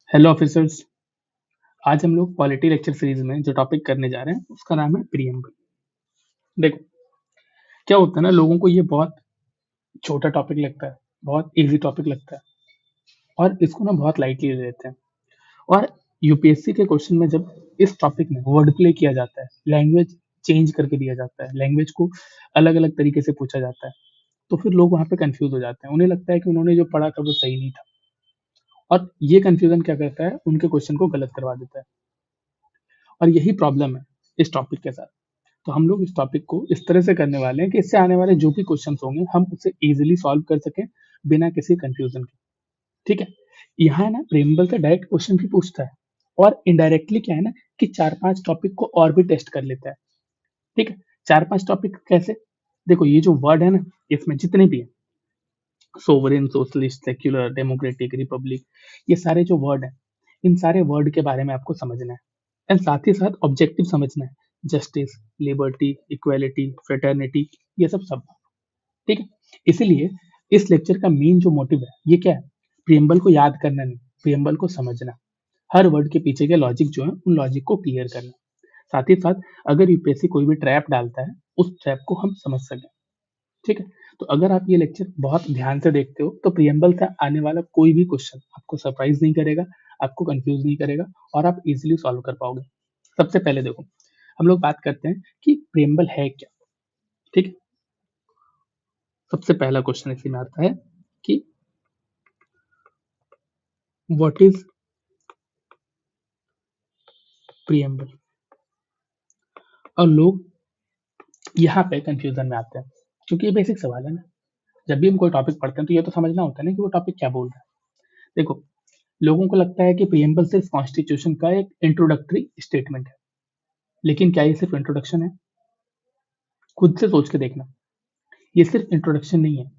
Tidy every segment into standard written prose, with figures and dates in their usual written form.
Hello officers. आज हम लोग पॉलिटी लेक्चर सीरीज में जो टॉपिक करने जा रहे हैं उसका नाम है प्रीएम्बल। देखो, क्या होता है ना, लोगों को ये बहुत छोटा टॉपिक लगता है, बहुत इजी टॉपिक लगता है और इसको ना बहुत लाइटली ले लेते हैं। और यूपीएससी के क्वेश्चन में जब इस टॉपिक में वर्ड प्ले किया जाता है, लैंग्वेज चेंज करके दिया जाता है, लैंग्वेज को अलग अलग तरीके से पूछा जाता है, तो फिर लोग वहां पे कंफ्यूज हो जाते हैं। उन्हें लगता है कि उन्होंने जो पढ़ा था वो सही नहीं था, और ये कंफ्यूजन क्या करता है, उनके क्वेश्चन को गलत करवा देता है। और यही प्रॉब्लम है इस टॉपिक के साथ। तो हम लोग इस टॉपिक को इस तरह से करने वाले हैं कि इससे आने वाले जो भी क्वेश्चन होंगे हम उसे इजीली सॉल्व कर सकें बिना किसी कंफ्यूजन के। ठीक है। यहाँ है ना, प्रेम्बल से डायरेक्ट क्वेश्चन भी पूछता है और इनडायरेक्टली क्या है ना, कि चार पांच टॉपिक को और भी टेस्ट कर लेता है। ठीक है। चार पांच टॉपिक कैसे? देखो, ये जो वर्ड है ना, इसमें जितने भी है, sovereign, socialist, secular, democratic, Republic, ये सारे जो वर्ड है, इन सारे वर्ड के बारे में आपको समझना है। एंड साथ ही साथ ऑब्जेक्टिव समझना है। जस्टिस, लिबर्टी, इक्वेलिटी, फ्रेटर्निटी, ये सब सब। ठीक है। इसीलिए इस लेक्चर का मेन जो मोटिव है ये क्या है, प्रियम्बल को याद करना नहीं, प्रियम्बल को समझना। हर वर्ड के पीछे के लॉजिक जो है उन लॉजिक को क्लियर करना। साथ ही साथ अगर यूपीएससी कोई भी ट्रैप डालता है, उस ट्रैप को हम समझ सकें। ठीक है। तो अगर आप ये लेक्चर बहुत ध्यान से देखते हो तो प्रियम्बल से आने वाला कोई भी क्वेश्चन आपको सरप्राइज नहीं करेगा, आपको कंफ्यूज नहीं करेगा, और आप इजीली सॉल्व कर पाओगे। सबसे पहले देखो, हम लोग बात करते हैं कि प्रियम्बल है क्या। ठीक है। सबसे पहला क्वेश्चन इसी में आता है कि व्हाट इज प्रियम्बल। और लोग यहाँ पे कंफ्यूजन में आते हैं, क्योंकि ये बेसिक सवाल है ना। जब भी हम कोई टॉपिक पढ़ते हैं तो ये तो समझना होता है ना कि वो टॉपिक क्या बोल रहा है। देखो, लोगों को लगता है कि प्रियम्बल सिर्फ कॉन्स्टिट्यूशन का एक इंट्रोडक्टरी स्टेटमेंट है, लेकिन क्या ये सिर्फ इंट्रोडक्शन है? खुद से सोच के देखना, ये सिर्फ इंट्रोडक्शन नहीं है।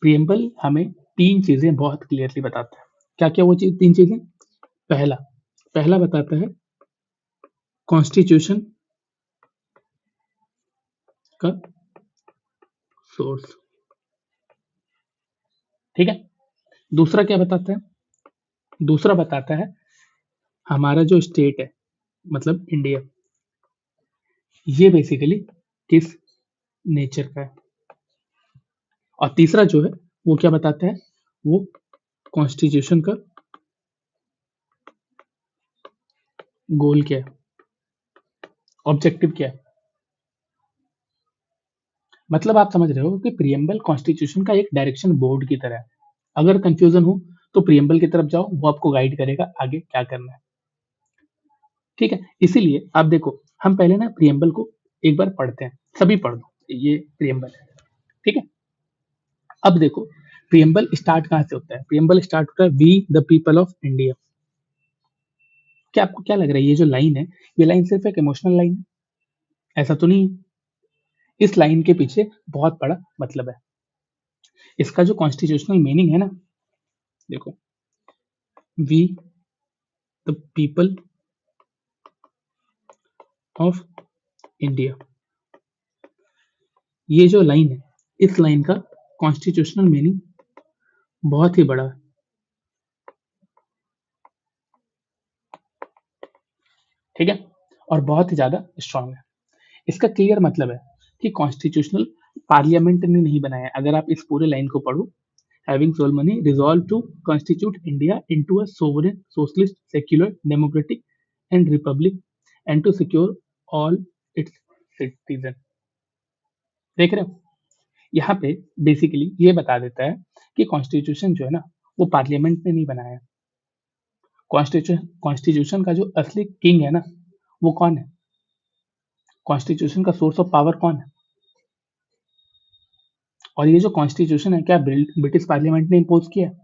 प्रियम्बल हमें तीन चीजें बहुत क्लियरली बताता है। क्या क्या वो चीज, तीन चीजें? पहला पहला बताता है कॉन्स्टिट्यूशन का सोर्स। ठीक है। दूसरा क्या बताता है? दूसरा बताता है हमारा जो स्टेट है, मतलब इंडिया, ये बेसिकली किस नेचर का है। और तीसरा जो है वो क्या बताता है, वो कॉन्स्टिट्यूशन का गोल क्या है, ऑब्जेक्टिव क्या है। मतलब आप समझ रहे हो कि प्रियम्बल कॉन्स्टिट्यूशन का एक डायरेक्शन बोर्ड की तरह है। अगर कंफ्यूजन हो तो प्रियम्बल की तरफ जाओ, वो आपको गाइड करेगा आगे क्या करना है। ठीक है। इसीलिए आप देखो, हम पहले ना प्रियम्बल को एक बार पढ़ते हैं, सभी पढ़ दो, ये प्रियम्बल है। ठीक है। अब देखो, प्रियम्बल स्टार्ट कहाँ से होता है? प्रियम्बल स्टार्ट होता है we the people of India. क्या आपको क्या लग रहा है, ये जो लाइन है, ये लाइन सिर्फ एक इमोशनल लाइन है? ऐसा तो नहीं है। इस लाइन के पीछे बहुत बड़ा मतलब है। इसका जो कॉन्स्टिट्यूशनल मीनिंग है ना, देखो, we the people of India, ये जो लाइन है, इस लाइन का कॉन्स्टिट्यूशनल मीनिंग बहुत ही बड़ा है। ठीक है। और बहुत ही ज्यादा स्ट्रांग है। इसका क्लियर मतलब है कि कॉन्स्टिट्यूशनल पार्लियामेंट ने नहीं बनाया है। अगर आप इस पूरे लाइन को पढ़ो, having Solomon resolved to constitute India into a sovereign, socialist, secular, democratic, and republic, and to secure all its citizens। देख रहे हो, यहाँ पे बेसिकली ये बता देता है कि कॉन्स्टिट्यूशन जो है ना, वो पार्लियामेंट ने नहीं बनाया है। कॉन्स्टिट्यूशन कॉन्स्टिट्यूशन का जो असली किंग है ना, वो कौन है? कॉन्स्टिट्यूशन का सोर्स ऑफ पावर कौन है? और ये जो कॉन्स्टिट्यूशन है, क्या ब्रिटिश पार्लियामेंट ने इम्पोज किया है?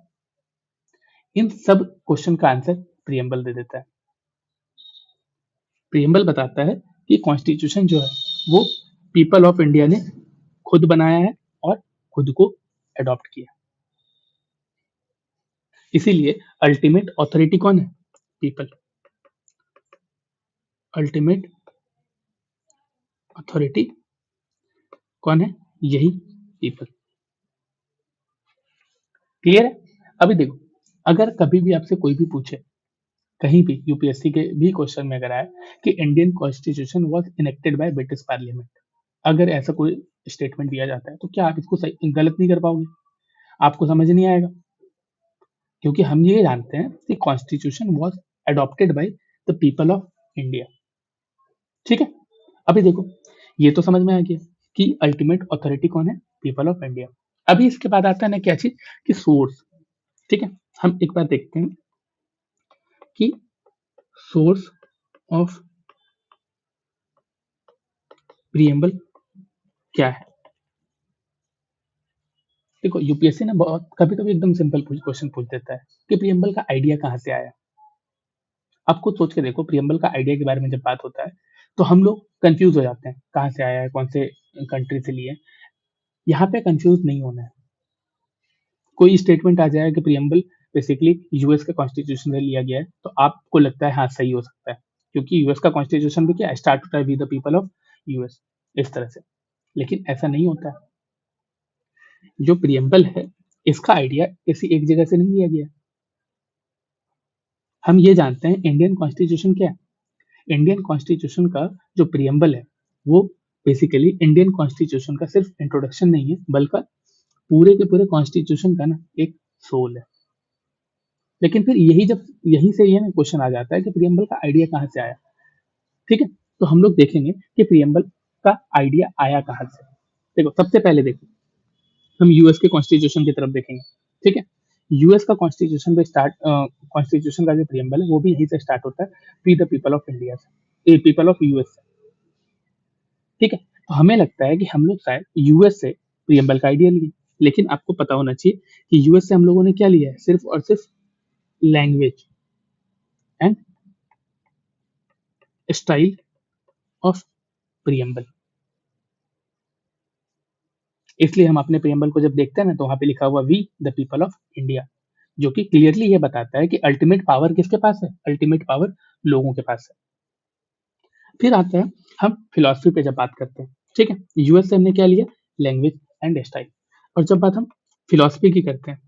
इन सब क्वेश्चन का आंसर प्रियम्बल दे देता है। प्रियम्बल बताता है कि कॉन्स्टिट्यूशन जो है वो पीपल ऑफ इंडिया ने खुद बनाया है और खुद को अडॉप्ट किया। इसीलिए अल्टीमेट अथॉरिटी कौन है? पीपल। अल्टीमेट अथॉरिटी कौन है? यही पीपल। क्लियर है? अभी देखो, अगर कभी भी आपसे कोई भी पूछे कहीं भी यूपीएससी के भी क्वेश्चन में अगर आए कि Indian constitution was enacted by British parliament, अगर ऐसा कोई स्टेटमेंट दिया जाता है तो क्या आप इसको सही गलत नहीं कर पाओगे? आपको समझ नहीं आएगा, क्योंकि हम ये जानते हैं कि constitution was adopted by the people of India. ठीक है, अभी देखो, ये तो समझ में आ गया कि अल्टीमेट अथॉरिटी कौन है? People of India. अभी इसके बाद आता है ना क्या चीज कि सोर्स। ठीक है, हम एक बार देखते हैं कि सोर्स ऑफ प्रीएम्बल क्या है। देखो, यूपीएससी ना बहुत कभी कभी एकदम सिंपल क्वेश्चन पूछ देता है कि प्रीएम्बल का आइडिया कहाँ से आया। आप खुद सोच के देखो, प्रीएम्बल का आइडिया के बारे में जब बात होता है तो हम लोग कंफ्यूज हो जाते हैं, कहाँ से आया है, कौन से कंट्री से लिए। यहाँ पे कंफ्यूज नहीं होना है। कोई स्टेटमेंट आ जाए कि प्रीएम्बल बेसिकली यूएस के कॉन्स्टिट्यूशन से लिया गया है, तो आपको लगता है हाँ सही हो सकता है, क्योंकि यूएस का कॉन्स्टिट्यूशन भी क्या start with the people of US, इस तरह से। लेकिन ऐसा नहीं होता है। जो प्रीएम्बल है, इसका आइडिया किसी एक जगह से नहीं लिया गया। हम ये जानते हैं इंडियन कॉन्स्टिट्यूशन क्या है। इंडियन कॉन्स्टिट्यूशन का जो प्रीएम्बल है वो बेसिकली इंडियन कॉन्स्टिट्यूशन का सिर्फ इंट्रोडक्शन नहीं है, बल्कि पूरे के पूरे कॉन्स्टिट्यूशन का ना एक सोल है। लेकिन फिर यही जब यहीं से ये क्वेश्चन आ जाता है कि प्रीएम्बल का आइडिया कहाँ से आया। ठीक है, तो हम लोग देखेंगे कि प्रीएम्बल का आइडिया आया कहाँ से। देखो, सबसे पहले देखो, हम यूएस के कॉन्स्टिट्यूशन की तरफ देखेंगे। ठीक है, यूएस का कॉन्स्टिट्यूशन पे स्टार्ट कॉन्स्टिट्यूशन का जो प्रीएम्बल है वो भी यहीं से स्टार्ट होता है, we the people of India से, पीपल ऑफ यूएस से। ठीक है, तो हमें लगता है कि हम लोग शायद यूएस से प्रीएम्बल का आइडिया लिए। लेकिन आपको पता होना चाहिए कि यूएस से हम लोगों ने क्या लिया है, सिर्फ और सिर्फ language and style of preamble. इसलिए हम अपने प्रीएम्बल को जब देखते हैं ना तो वहां पे लिखा हुआ we the people of India, जो कि क्लियरली ये बताता है कि अल्टीमेट पावर किसके पास है? अल्टीमेट पावर लोगों के पास है। फिर आता है हम फिलोसफी पे जब बात करते हैं। ठीक है, यूएस से हमने क्या लिया? Language and style. और जब बात हम फिलोसफी की करते हैं,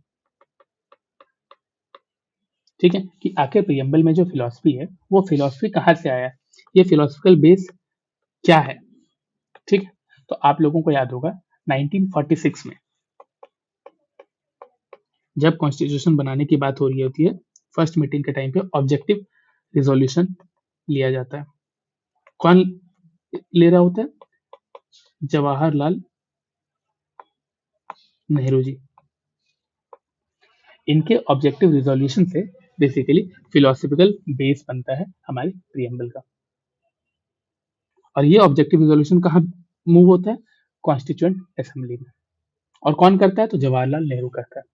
ठीक है, कि आखिर प्रीएम्बल में जो फिलोसफी है वो फिलोसफी कहाँ से आया, ये फिलोसफिकल बेस क्या है। ठीक है, तो आप लोगों को याद होगा 1946 में जब कॉन्स्टिट्यूशन बनाने की बात हो रही होती है, फर्स्ट मीटिंग के टाइम पे ऑब्जेक्टिव रिजोल्यूशन लिया जाता है। कौन ले रहा होता है? जवाहरलाल नेहरू जी। इनके ऑब्जेक्टिव रिजोल्यूशन से बेसिकली फिलोसफिकल बेस बनता है हमारे प्रीएम्बल का। और ये ऑब्जेक्टिव रिजोल्यूशन कहाँ मूव होता है? कॉन्स्टिट्यूएंट असेंबली में। और कौन करता है? तो जवाहरलाल नेहरू करता है।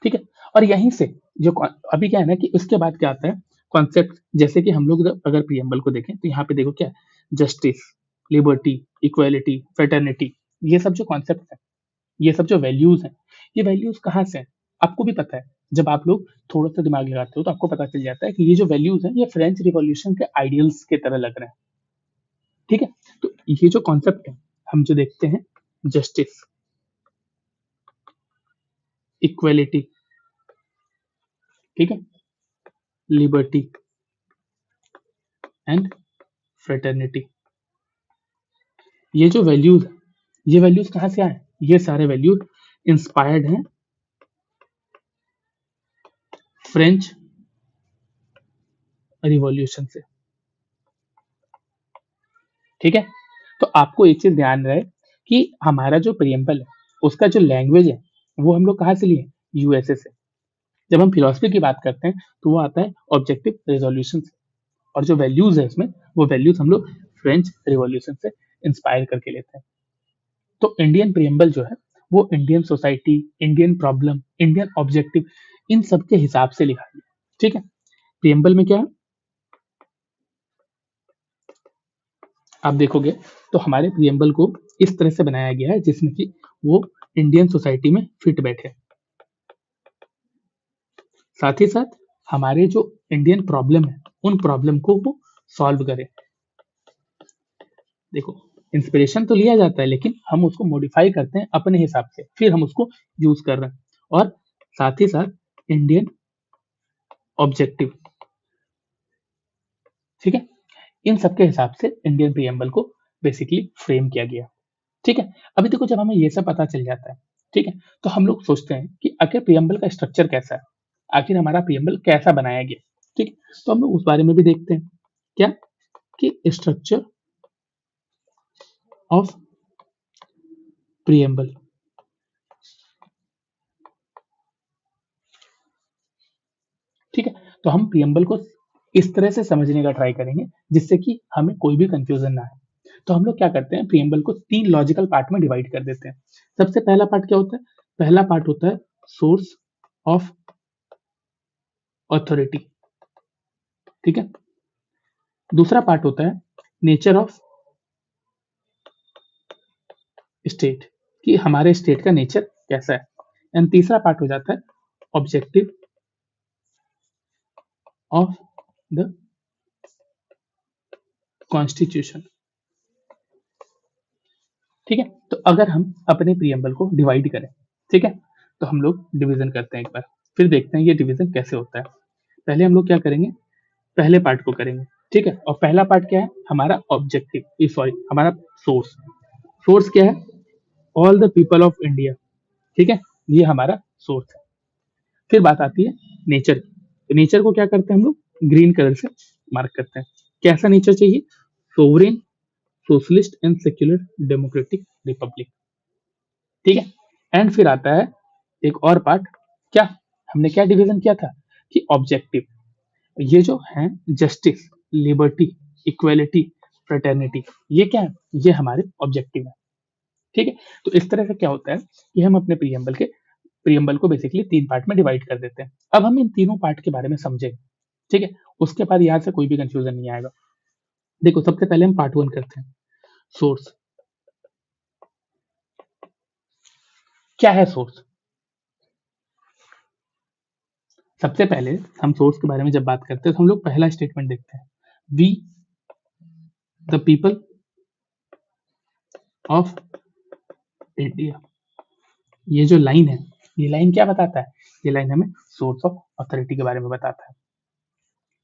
ठीक है, और यहीं से जो अभी क्या है ना कि उसके बाद क्या आता है कॉन्सेप्ट, जैसे कि हम लोग अगर प्रीएम्बल को देखें तो यहाँ पे देखो क्या है, जस्टिस, लिबर्टी, इक्वालिटी, फ्रेटर्निटी, ये सब जो कॉन्सेप्ट है, ये सब जो वैल्यूज हैं, ये वैल्यूज कहाँ से हैं? आपको भी पता है, जब आप लोग थोड़ा सा दिमाग लगाते हो तो आपको पता चल जाता है कि ये जो वैल्यूज हैं ये फ्रेंच रिवॉल्यूशन के आइडियल्स की तरह लग रहे हैं। ठीक है, तो ये जो कॉन्सेप्ट है, हम जो देखते हैं जस्टिस, इक्वालिटी, ठीक है, लिबर्टी एंड फ्रेटर्निटी, ये जो वैल्यूज, ये वैल्यूज कहाँ से आए? ये सारे वैल्यूज इंस्पायर्ड हैं फ्रेंच रिवॉल्यूशन से। ठीक है, तो आपको एक चीज ध्यान रहे कि हमारा जो प्रीएम्बल है उसका जो लैंग्वेज है वो हम लोग कहाँ से लिए? यूएसए से। जब हम फिलोसफी की बात करते हैं तो वो आता है ऑब्जेक्टिव रिजोल्यूशन से। और जो वैल्यूज है इसमें, वो वैल्यूज हम लोग फ्रेंच रिवॉल्यूशन से इंस्पायर करके लेते हैं। तो इंडियन प्रीएम्बल जो है वो Indian society, Indian problem, Indian objective, इन सब के हिसाब से लिखा गया। ठीक है, प्रीएम्बल में क्या है आप देखोगे तो हमारे प्रीएम्बल को इस तरह से बनाया गया है जिसमें कि वो इंडियन सोसाइटी में फिट बैठे, साथ ही साथ हमारे जो इंडियन प्रॉब्लम है उन प्रॉब्लम को वो सॉल्व करे। देखो, इंस्पिरेशन तो लिया जाता है लेकिन हम उसको मॉडिफाई करते हैं अपने हिसाब से, फिर हम उसको यूज कर रहे हैं। और साथ ही साथ इंडियन ऑब्जेक्टिव, इन सब के हिसाब से इंडियन प्रीएम्बल को बेसिकली फ्रेम किया गया। ठीक है, अभी देखो जब हमें ये सब पता चल जाता है, ठीक है, तो हम लोग सोचते हैं कि आखिर प्रीएम्बल का स्ट्रक्चर कैसा है, आखिर हमारा प्रीएम्बल कैसा बनाया गया। ठीक है, तो हम लोग उस बारे में भी देखते हैं क्या कि स्ट्रक्चर ऑफ प्रीएम्बल। ठीक है, तो हम प्रीएम्बल को इस तरह से समझने का ट्राई करेंगे जिससे कि हमें कोई भी कंफ्यूजन ना आए। तो हम लोग क्या करते हैं, प्रीएम्बल को 3 लॉजिकल पार्ट में डिवाइड कर देते हैं। सबसे पहला पार्ट क्या होता है? पहला पार्ट होता है सोर्स ऑफ ऑथोरिटी। ठीक है, दूसरा पार्ट होता है नेचर ऑफ स्टेट, कि हमारे स्टेट का नेचर कैसा है। एंड तीसरा पार्ट हो जाता है ऑब्जेक्टिव ऑफ द कॉन्स्टिट्यूशन। ठीक है, तो अगर हम अपने प्रीएम्बल को डिवाइड करें, ठीक है, तो हम लोग डिवीजन करते हैं एक बार, फिर देखते हैं ये डिवीजन कैसे होता है। पहले हम लोग क्या करेंगे, पहले पार्ट को करेंगे। ठीक है, और पहला पार्ट क्या है हमारा ऑब्जेक्टिव, सॉरी हमारा सोर्स। सोर्स क्या है? All the people of India. ठीक है, ये हमारा सोर्स है। फिर बात आती है नेचर की। तो नेचर को क्या करते हैं हम लोग ग्रीन कलर से मार्क करते हैं। कैसा नेचर चाहिए? Sovereign, socialist and secular democratic Republic. ठीक है, एंड फिर आता है एक और पार्ट। क्या हमने क्या डिवीजन किया था कि ऑब्जेक्टिव, ये जो है जस्टिस, लिबर्टी, इक्वेलिटी, फ्रेटर्निटी, ये क्या है? ये हमारे ऑब्जेक्टिव है। ठीक है, तो इस तरह से क्या होता है कि हम अपने प्रीएम्बल को बेसिकली 3 पार्ट में डिवाइड कर देते हैं। अब हम इन तीनों पार्ट के बारे में समझेंगे। ठीक है, उसके बाद यहाँ से कोई भी कंफ्यूजन नहीं आएगा। देखो सबसे पहले हम पार्ट 1 करते हैं, सोर्स। क्या है सोर्स? सबसे पहले हम सोर्स के बारे में जब बात करते हैं तो हम लोग पहला स्टेटमेंट देखते हैं, we the people of India. ये जो लाइन है, ये लाइन क्या बताता है? ये लाइन हमें सोर्स ऑफ अथॉरिटी के बारे में बताता है।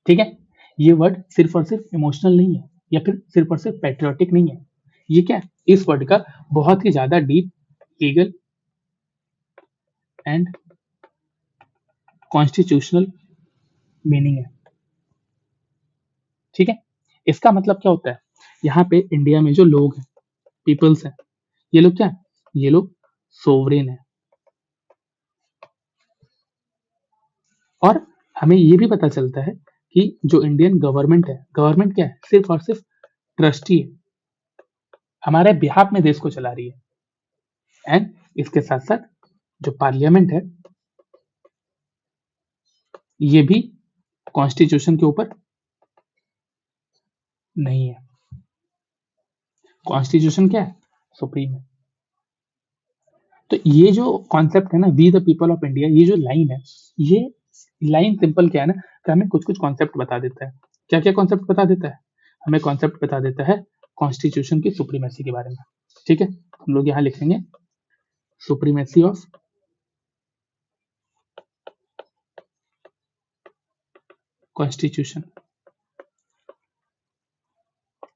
ठीक है, ये वर्ड सिर्फ और सिर्फ इमोशनल नहीं है या फिर सिर्फ और सिर्फ पैट्रियोटिक नहीं है। ये क्या है? इस वर्ड का बहुत ही ज्यादा deep legal and constitutional meaning है। ठीक है, इसका मतलब क्या होता है? यहाँ पे इंडिया में जो लोग हैं, पीपल्स हैं, ये लोग क्या है? ये लोग सोवरेन है। और हमें ये भी पता चलता है कि जो इंडियन गवर्नमेंट है, गवर्नमेंट क्या है? सिर्फ और सिर्फ ट्रस्टी है, हमारे बिहाफ में देश को चला रही है। एंड इसके साथ साथ जो पार्लियामेंट है, ये भी कॉन्स्टिट्यूशन के ऊपर नहीं है। कॉन्स्टिट्यूशन क्या है? सुप्रीम है। तो ये जो कॉन्सेप्ट है ना, we the people of India, ये जो लाइन है, ये लाइन सिंपल क्या है ना, कि हमें कुछ कुछ कॉन्सेप्ट बता देता है। क्या क्या कॉन्सेप्ट बता देता है? हमें कॉन्सेप्ट बता देता है कॉन्स्टिट्यूशन की सुप्रीमेसी के बारे में। ठीक है, हम लोग यहाँ लिखेंगे सुप्रीमेसी ऑफ कॉन्स्टिट्यूशन।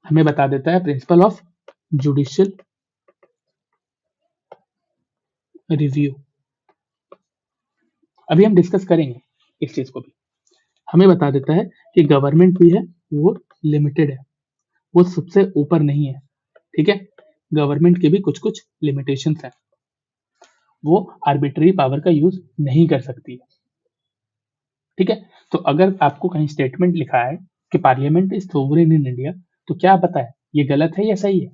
हमें बता देता है प्रिंसिपल ऑफ जुडिशियल रिव्यू। अभी हम डिस्कस करेंगे इस चीज को भी। हमें बता देता है कि गवर्नमेंट भी है वो लिमिटेड है, वो सबसे ऊपर नहीं है। ठीक है, गवर्नमेंट के भी कुछ कुछ लिमिटेशंस हैं, वो आर्बिट्ररी पावर का यूज नहीं कर सकती है। ठीक है, तो अगर आपको कहीं स्टेटमेंट लिखा है कि parliament is sovereign in India, तो क्या पता है ये गलत है या सही है?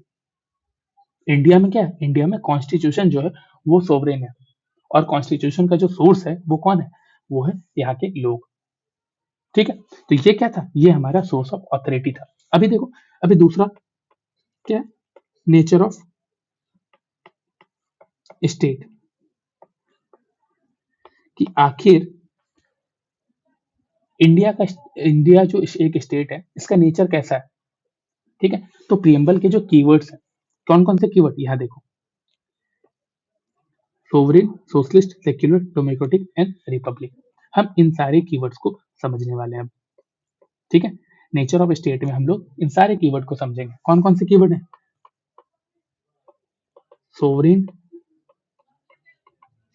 इंडिया में क्या है? इंडिया में कॉन्स्टिट्यूशन जो है वो सोवरेन है, और कॉन्स्टिट्यूशन का जो सोर्स है वो कौन है? वो है यहाँ के लोग। ठीक है, तो ये क्या था? ये हमारा सोर्स ऑफ ऑथोरिटी था। अभी देखो, अभी दूसरा क्या है? नेचर ऑफ स्टेट, कि आखिर इंडिया का इंडिया जो एक स्टेट है, इसका नेचर कैसा है। ठीक है, तो प्रियम्बल के जो कीवर्ड्स हैं, कौन कौन से कीवर्ड यहाँ देखो, sovereign, socialist, secular, democratic and Republic. हम इन सारे कीवर्ड्स को समझने वाले हैं अब। ठीक है, नेचर ऑफ स्टेट में हम लोग इन सारे कीवर्ड को समझेंगे। कौन कौन से कीवर्ड हैं? Sovereign,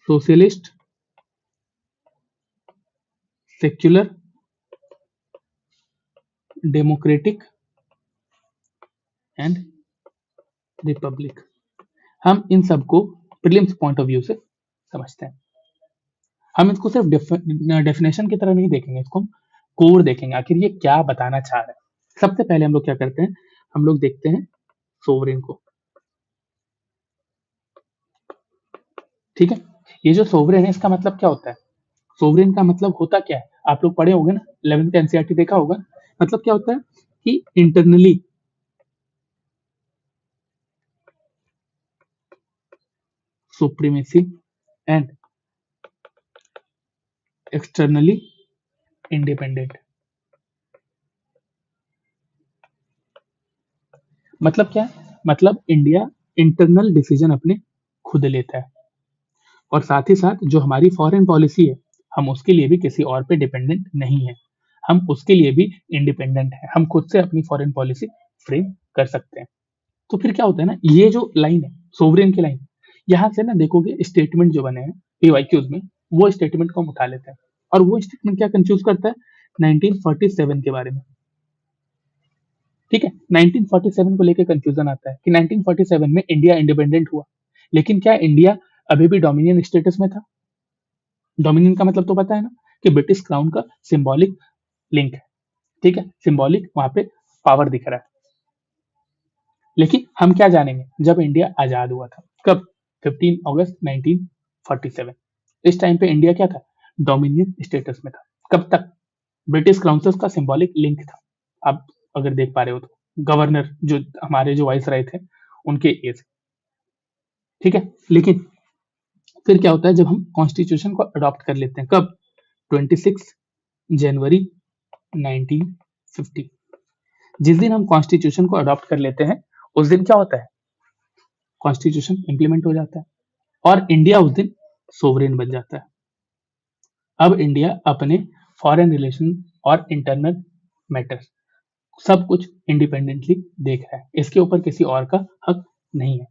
socialist, secular, democratic and Republic. हम इन सबको प्रीलिम्स पॉइंट ऑफ व्यू से समझते हैं। हम इसको सिर्फ डेफिनेशन की तरह नहीं देखेंगे, इसको हम कोर देखेंगे, आखिर ये क्या बताना चाह रहा है। सबसे पहले हम लोग क्या करते हैं, हम लोग देखते हैं सोवरेन को। ठीक है, ये जो सोवरेन है इसका मतलब क्या होता है? सोवरेन का मतलब होता क्या है, आप लोग पढ़े होंगे ना, 11th का एनसीईआरटी देखा होगा। मतलब क्या होता है कि internally supremacy and externally independent. मतलब क्या है? मतलब इंडिया इंटरनल डिसीजन अपने खुद लेता है, और साथ ही साथ जो हमारी फॉरेन पॉलिसी है, हम उसके लिए भी किसी और पे डिपेंडेंट नहीं है, हम उसके लिए भी इंडिपेंडेंट है, हम खुद से अपनी फॉरेन पॉलिसी फ्रेम कर सकते हैं। तो फिर क्या होता है ना, ये जो लाइन है सोवरेन की लाइन, यहाँ से ना देखोगे स्टेटमेंट जो बने हैं पीवाईक्यूज में, वो स्टेटमेंट को हम उठा लेते हैं, और वो स्टेटमेंट क्या कंफ्यूज करता है? 1947 के बारे में। ठीक है, 1947 को लेकर कंफ्यूजन आता है कि 1947 में इंडिया इंडिपेंडेंट हुआ, लेकिन क्या इंडिया अभी भी डोमिनियन स्टेटस में था? डोमिनियन का मतलब तो पता है ना, कि ब्रिटिश क्राउन का सिंबॉलिक लिंक है। ठीक है, सिंबॉलिक वहां पे पावर दिख रहा है। लेकिन हम क्या जानेंगे, जब इंडिया आजाद हुआ था, कब? 15 अगस्त 1947। इस टाइम पे इंडिया क्या था? डोमिनियन स्टेटस में था। कब तक? ब्रिटिश क्राउन से उसका सिंबॉलिक लिंक था। आप अगर देख पा रहे हो तो गवर्नर जो हमारे जो वाइस राय थे, उनके एज। ठीक है, लेकिन फिर क्या होता है जब हम कॉन्स्टिट्यूशन को अडॉप्ट कर लेते हैं, कब? 26 जनवरी 1950। जिस दिन हम कॉन्स्टिट्यूशन को अडॉप्ट कर लेते हैं, उस दिन क्या होता है? कॉन्स्टिट्यूशन इंप्लीमेंट हो जाता है, और इंडिया उस दिन सोवरेन बन जाता है। अब इंडिया अपने फॉरेन रिलेशन और इंटरनल मैटर्स सब कुछ इंडिपेंडेंटली देख रहा है, इसके ऊपर किसी और का हक नहीं है।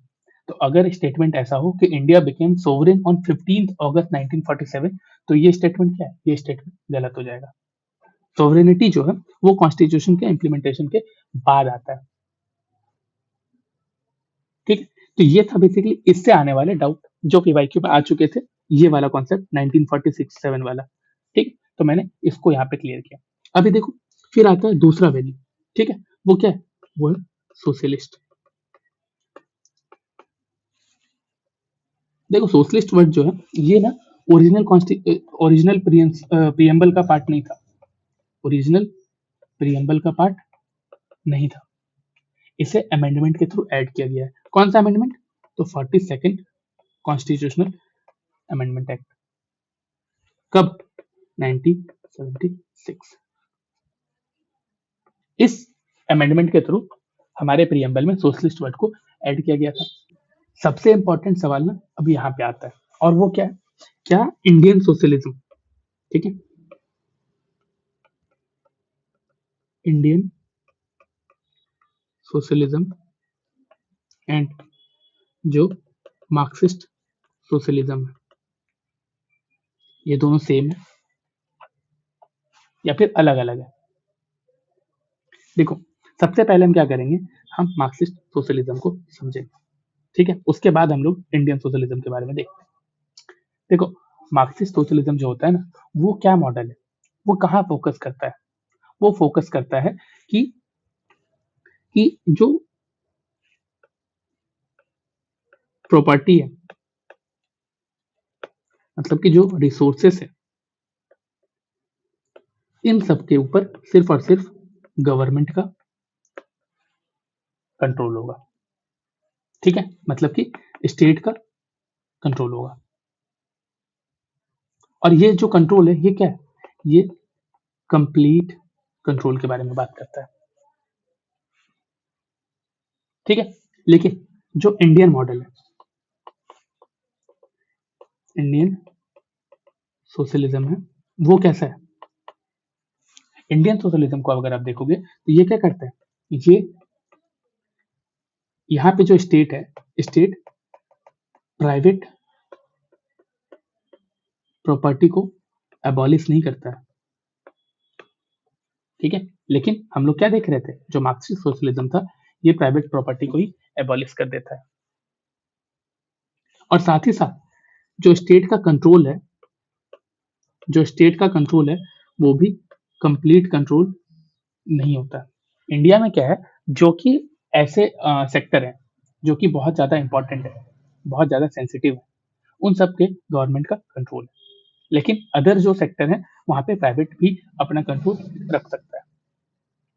तो अगर स्टेटमेंट ऐसा हो कि इंडिया बिकेम सोवरेन ऑन 15 अगस्त 1947, तो ये स्टेटमेंट क्या है? ये स्टेटमेंट गलत हो जाएगा। सोवरेनिटी जो है वो कॉन्स्टिट्यूशन के इम्प्लीमेंटेशन के बाद आता है। ठीक है, तो ये था बेसिकली इससे आने वाले डाउट जो पीवाईक्यू में आ चुके थे, ये वाला कॉन्सेप्ट 1946-7 वाला। ठीक, तो मैंने इसको यहाँ पे क्लियर किया। अभी देखो, फिर आता है दूसरा वैल्यू। ठीक है, वो क्या है? वो है सोशलिस्ट। देखो, सोशलिस्ट वर्ड जो है ये ना ओरिजिनल प्रियम्बल का पार्ट नहीं था। ओरिजिनल प्रियम्बल का पार्ट नहीं था, इसे अमेंडमेंट के थ्रू ऐड किया गया है। कौन सा अमेंडमेंट? तो 42nd कॉन्स्टिट्यूशनल अमेंडमेंट एक्ट। कब? 1976। इस अमेंडमेंट के थ्रू हमारे प्रियम्बल में सोशलिस्ट वर्ड को ऐड किया गया था। सबसे इंपॉर्टेंट सवाल ना अब यहाँ पे आता है, और वो क्या है? क्या इंडियन सोशलिज्म, ठीक है, इंडियन सोशलिज्म एंड जो मार्क्सिस्ट सोशलिज्म है, ये दोनों सेम है या फिर अलग अलग है? देखो, सबसे पहले हम क्या करेंगे, हम मार्क्सिस्ट सोशलिज्म को समझेंगे। ठीक है, उसके बाद हम लोग इंडियन सोशलिज्म के बारे में देखते हैं। देखो, मार्क्सिस्ट सोशलिज्म जो होता है ना, वो क्या मॉडल है, वो कहाँ फोकस करता है? वो फोकस करता है कि जो प्रॉपर्टी है, मतलब कि जो रिसोर्सेस है, इन सब के ऊपर सिर्फ और सिर्फ गवर्नमेंट का कंट्रोल होगा। ठीक है, मतलब कि स्टेट का कंट्रोल होगा, और ये जो कंट्रोल है ये क्या है? ये कंप्लीट कंट्रोल के बारे में बात करता है। ठीक है, लेकिन जो इंडियन मॉडल है, इंडियन सोशलिज्म है, वो कैसा है? इंडियन सोशलिज्म को अगर आप देखोगे तो ये क्या करता है, ये यहाँ पे जो स्टेट है, स्टेट प्राइवेट प्रॉपर्टी को एबॉलिश नहीं करता है, ठीक है। लेकिन हम लोग क्या देख रहे थे, जो मार्क्सिस्ट सोशलिज्म था ये प्राइवेट प्रॉपर्टी को ही एबॉलिश कर देता है। और साथ ही साथ जो स्टेट का कंट्रोल है, जो स्टेट का कंट्रोल है वो भी कंप्लीट कंट्रोल नहीं होता। इंडिया में क्या है, जो कि ऐसे सेक्टर हैं जो कि बहुत ज़्यादा इंपॉर्टेंट है, बहुत ज़्यादा सेंसिटिव है, उन सब के गवर्नमेंट का कंट्रोल है। लेकिन अदर जो सेक्टर है वहां पे प्राइवेट भी अपना कंट्रोल रख सकता है।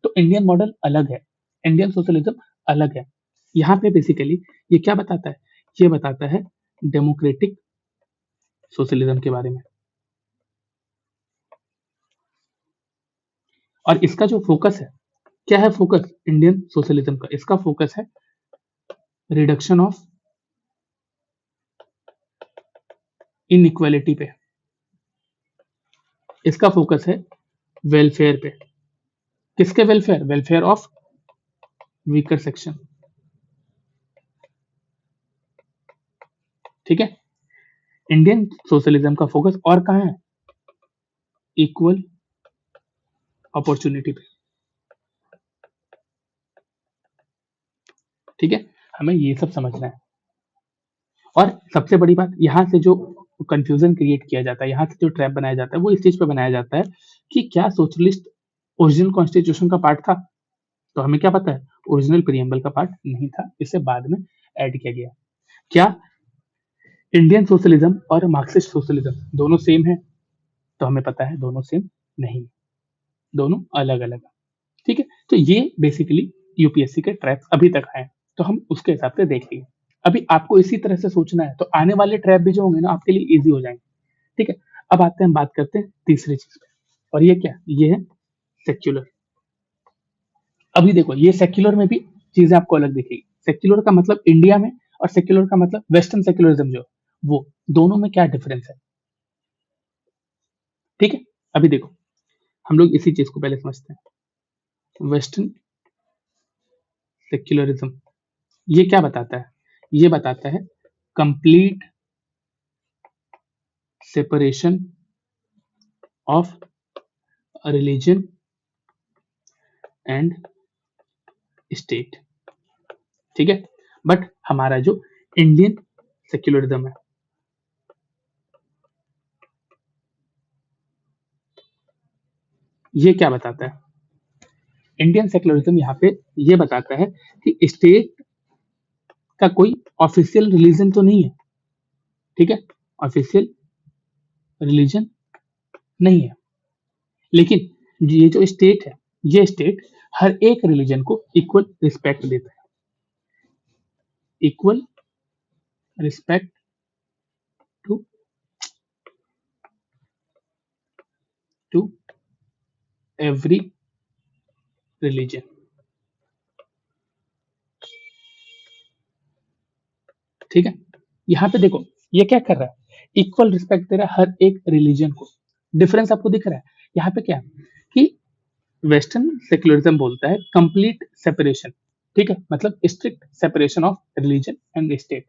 तो इंडियन मॉडल अलग है, इंडियन सोशलिज्म अलग है। यहाँ पे बेसिकली ये क्या बताता है, ये बताता है डेमोक्रेटिक सोशलिज्म के बारे में। और इसका जो फोकस है, क्या है फोकस इंडियन सोशलिज्म का, इसका फोकस है रिडक्शन ऑफ इनइक्वालिटी पे, इसका फोकस है वेलफेयर पे। किसके welfare, welfare of weaker section, ठीक है। इंडियन सोशलिज्म का फोकस और कहाँ है, इक्वल अपॉर्चुनिटी पे, ठीक है। हमें ये सब समझना है। और सबसे बड़ी बात, यहाँ से जो कंफ्यूजन क्रिएट किया जाता है, यहाँ से जो ट्रैप बनाया जाता है वो इस चीज पे बनाया जाता है कि क्या सोशलिस्ट ओरिजिनल कॉन्स्टिट्यूशन का पार्ट था। तो हमें क्या पता है, ओरिजिनल प्रीएम्बल का पार्ट नहीं था, इसे बाद में ऐड किया गया। क्या इंडियन सोशलिज्म और मार्क्सिस्ट सोशलिज्म दोनों सेम है, तो हमें पता है दोनों सेम नहीं, दोनों अलग अलग, ठीक है। तो ये बेसिकली यूपीएससी के ट्रैप्स अभी तक आए, तो हम उसके हिसाब से देख लिए। अभी आपको इसी तरह से सोचना है, तो आने वाले ट्रैप भी जो होंगे ना आपके लिए इजी हो जाएंगे, ठीक है। अब आते हैं, बात करते हैं तीसरी चीज पे, और ये क्या, ये है सेक्युलर। अभी देखो ये सेक्युलर में भी चीजें आपको अलग दिखेगी। सेक्युलर का मतलब इंडिया में, और सेक्युलर का मतलब वेस्टर्न सेक्युलरिज्म जो, वो दोनों में क्या डिफरेंस है, ठीक है। अभी देखो हम लोग इसी चीज को पहले समझते हैं। वेस्टर्न सेक्युलरिज्म ये क्या बताता है, ये बताता है complete separation of religion and state, ठीक है। बट हमारा जो इंडियन सेक्युलरिज्म है, ये क्या बताता है, इंडियन सेक्युलरिज्म यहाँ पे ये बताता है कि स्टेट का कोई ऑफिशियल रिलीजन तो नहीं है, ठीक है, ऑफिशियल रिलीजन नहीं है। लेकिन ये जो स्टेट है, ये स्टेट हर एक रिलीजन को इक्वल रिस्पेक्ट देता है, equal respect to to every religion, ठीक है। यहाँ पे देखो ये क्या कर रहा है, इक्वल रिस्पेक्ट दे रहा है हर एक रिलीजन को। डिफरेंस आपको दिख रहा है यहाँ पे क्या, कि वेस्टर्न सेक्युलरिज्म बोलता है कंप्लीट सेपरेशन, ठीक है, मतलब strict separation of religion and state.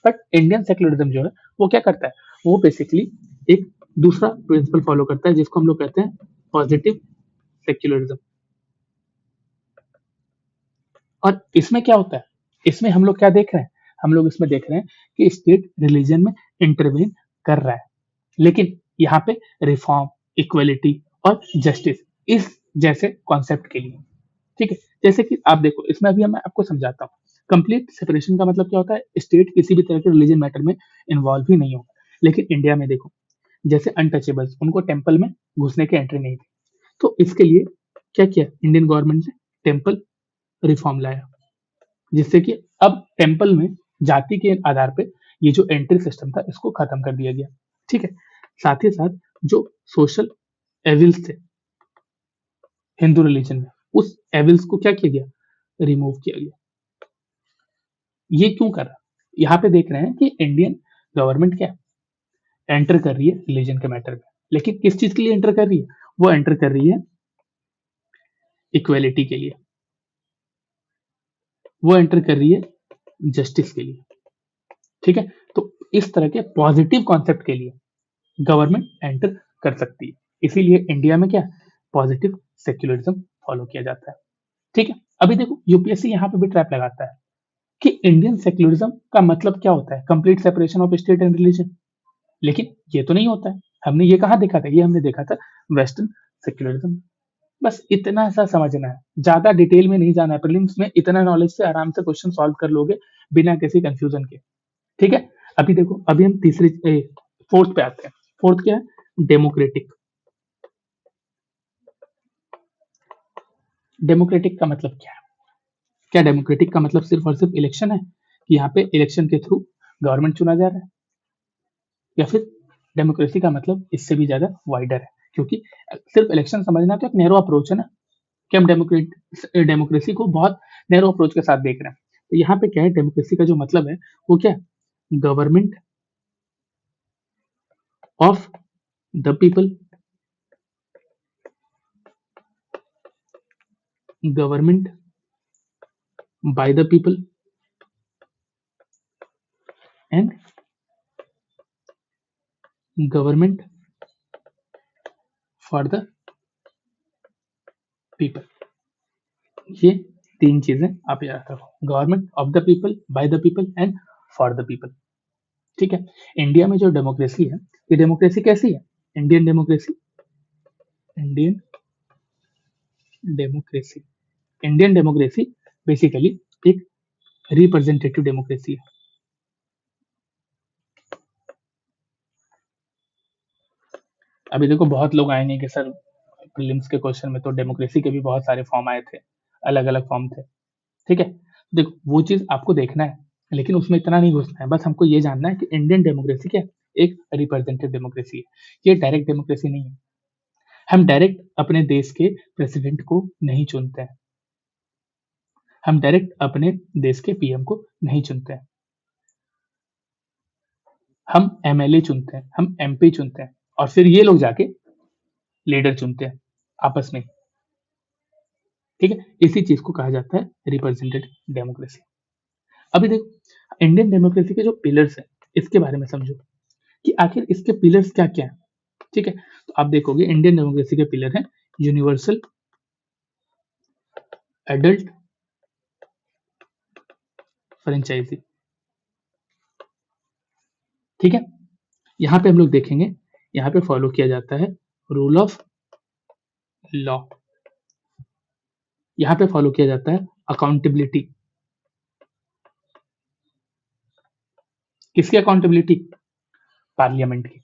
But Indian secularism जो है वो क्या करता है, वो बेसिकली एक दूसरा प्रिंसिपल फॉलो करता है जिसको हम लोग कहते हैं पॉजिटिव सेक्युलरिज्म। और इसमें क्या होता है, इसमें हम लोग क्या देख रहे हैं, हम लोग इसमें देख रहे हैं कि स्टेट रिलीजन में इंटरवेन कर रहा है, लेकिन यहाँ पे रिफॉर्म, इक्वलिटी और जस्टिस इस जैसे कॉन्सेप्ट के लिए, ठीक है। जैसे कि आप देखो इसमें अभी मैं आपको समझाता हूँ। कंप्लीट सेपरेशन का मतलब क्या होता है, स्टेट किसी भी तरह के रिलीजन मैटर में इन्वॉल्व ही नहीं होगा। लेकिन इंडिया में देखो, जैसे अनटचेबल्स, उनको टेम्पल में घुसने की एंट्री नहीं थी, तो इसके लिए क्या किया इंडियन गवर्नमेंट ने, टेम्पल रिफॉर्म लाया, जिससे कि अब टेम्पल में जाति के आधार पे ये जो एंट्री सिस्टम था इसको खत्म कर दिया गया, ठीक है। साथ ही साथ जो सोशल एविल्स थे हिंदू रिलीजन में, उस एविल्स को क्या किया गया, रिमूव किया गया। ये क्यों कर रहा, यहाँ पे देख रहे हैं कि इंडियन गवर्नमेंट क्या एंटर कर रही है रिलीजन के मैटर में, लेकिन किस चीज के लिए एंटर कर रही है, वो एंटर कर रही है इक्वेलिटी के लिए, वो एंटर कर रही है जस्टिस के लिए। ठीक है, तो इस तरह के पॉजिटिव कॉन्सेप्ट के लिए गवर्नमेंट एंटर कर सकती है। इसीलिए इंडिया में क्या पॉजिटिव सेक्युलरिज्म फॉलो किया जाता है। ठीक है, अभी देखो यूपीएससी यहाँ पे भी ट्रैप लगाता है कि इंडियन सेक्युलरिज्म का मतलब क्या होता है, complete separation of state and religion. लेकिन ये तो नहीं होता है। हमने ये कहाँ देखा था, ये हमने देखा था वेस्टर्न सेक्युलरिज्म। बस इतना सा समझना है, ज्यादा डिटेल में नहीं जाना है। प्रीलिम्स में इतना नॉलेज से आराम से क्वेश्चन सॉल्व कर लोगे बिना किसी कंफ्यूजन के। ठीक है, अभी देखो, अभी हम फोर्थ पे आते हैं। फोर्थ क्या है, डेमोक्रेटिक। डेमोक्रेटिक का मतलब क्या है? क्या डेमोक्रेटिक का मतलब सिर्फ और सिर्फ इलेक्शन है कि यहाँ पे इलेक्शन के थ्रू गवर्नमेंट चुना जा रहा है, या फिर डेमोक्रेसी का मतलब इससे भी ज्यादा वाइडर है? क्योंकि सिर्फ इलेक्शन समझना तो एक नैरो अप्रोच है ना, कि हम डेमोक्रेसी को बहुत नैरो अप्रोच के साथ देख रहे हैं। तो यहाँ पे क्या है, डेमोक्रेसी का जो मतलब है वो क्या है, government of the people, government by the people and government for the people. ये तीन चीजें आप याद रखो, government of the people, by the people and for the people. ठीक है, इंडिया में जो डेमोक्रेसी है, ये डेमोक्रेसी कैसी है, Indian democracy, Indian democracy, Indian democracy basically एक रिप्रेजेंटेटिव डेमोक्रेसी है। अभी देखो बहुत लोग आएंगे कि सर प्रीलिम्स के क्वेश्चन में तो डेमोक्रेसी के भी बहुत सारे फॉर्म आए थे, अलग अलग फॉर्म थे। ठीक है, देखो वो चीज आपको देखना है, लेकिन उसमें इतना नहीं घुसना है। बस हमको ये जानना है कि इंडियन डेमोक्रेसी क्या है, एक रिप्रेजेंटेटिव डेमोक्रेसी है, ये डायरेक्ट डेमोक्रेसी नहीं है। हम डायरेक्ट अपने देश के प्रेसिडेंट को नहीं चुनते हैं, हम डायरेक्ट अपने देश के पीएम को नहीं चुनते हैं, हम एमएलए चुनते हैं, हम एमपी चुनते हैं, और फिर ये लोग जाके लीडर चुनते हैं आपस में। ठीक है, इसी चीज को कहा जाता है रिप्रेजेंटेटिव डेमोक्रेसी। अभी देखो इंडियन डेमोक्रेसी के जो पिलर्स है, इसके बारे में समझो कि आखिर इसके पिलर्स क्या क्या है। ठीक है, तो आप देखोगे इंडियन डेमोक्रेसी के पिलर हैं यूनिवर्सल एडल्ट फ्रेंचाइजी। ठीक है, यहाँ पे हम लोग देखेंगे, यहाँ पे फॉलो किया जाता है रूल ऑफ लॉ, यहाँ पे फॉलो किया जाता है अकाउंटेबिलिटी। किसकी अकाउंटेबिलिटी, पार्लियामेंट की,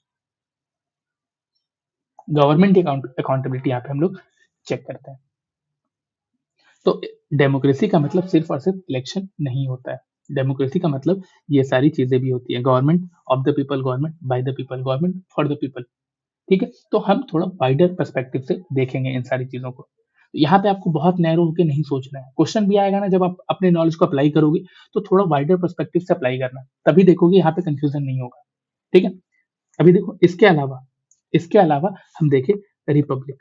गवर्नमेंट की अकाउंटेबिलिटी यहाँ पे हम लोग चेक करते हैं। तो डेमोक्रेसी का मतलब सिर्फ और सिर्फ इलेक्शन नहीं होता है, डेमोक्रेसी का मतलब ये सारी चीजें भी होती है, government of the people, government by the people, government for the people. ठीक है, तो हम थोड़ा वाइडर पर्सपेक्टिव से देखेंगे इन सारी चीजों को। यहाँ पे आपको बहुत नैरो होकर नहीं सोचना है, क्वेश्चन भी आएगा ना जब आप अपने नॉलेज को अप्लाई करोगे तो थोड़ा वाइडर पर्सपेक्टिव से अप्लाई करना, तभी देखोगे यहाँ पे कंफ्यूजन नहीं होगा। ठीक है, अभी देखो इसके अलावा हम देखें रिपब्लिक।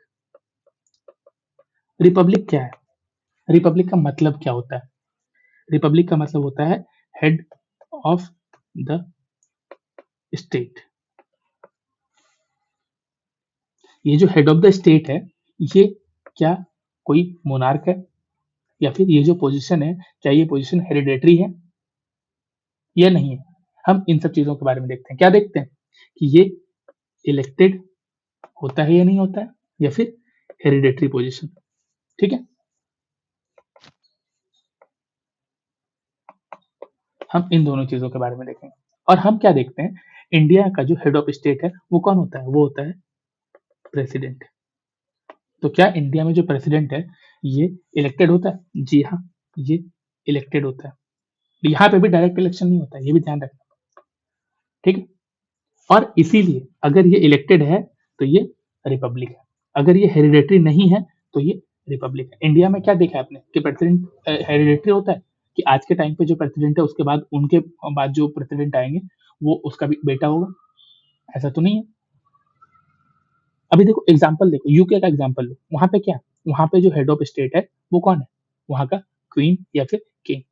रिपब्लिक क्या है, रिपब्लिक का मतलब क्या होता है, रिपब्लिक का मतलब होता है हेड ऑफ द स्टेट। ये जो हेड ऑफ द स्टेट है, ये क्या कोई मोनार्क है, या फिर ये जो पोजीशन है क्या ये पोजीशन हेरिडेटरी है या नहीं है। हम इन सब चीजों के बारे में देखते हैं, क्या देखते हैं कि ये इलेक्टेड होता है या नहीं होता है, या फिर हेरिडेटरी पोजीशन। ठीक है, हम इन दोनों चीजों के बारे में देखेंगे। और हम क्या देखते हैं, इंडिया का जो हेड ऑफ स्टेट है वो कौन होता है, वो होता है प्रेसिडेंट। तो क्या इंडिया में जो प्रेसिडेंट है ये इलेक्टेड होता है, जी हाँ, ये इलेक्टेड होता है। यहाँ पे भी डायरेक्ट इलेक्शन नहीं होता है, ये भी ध्यान रखना। ठीक है, और इसीलिए अगर ये इलेक्टेड है तो ये रिपब्लिक है, अगर ये हेरिडेटरी नहीं है तो ये रिपब्लिक है। इंडिया में क्या देखा है आपने कि प्रेसिडेंट हेरिडेटरी होता है, कि आज के टाइम पे जो प्रेसिडेंट है उसके बाद उनके बाद जो प्रेसिडेंट आएंगे वो उसका भी बेटा होगा, ऐसा तो नहीं है। अभी देखो एग्जाम्पल देखो, यूके का एग्जाम्पल लो, वहां पे क्या वहां पे जो हेड ऑफ स्टेट है वो कौन है? वहां का क्वीन या फिर किंग।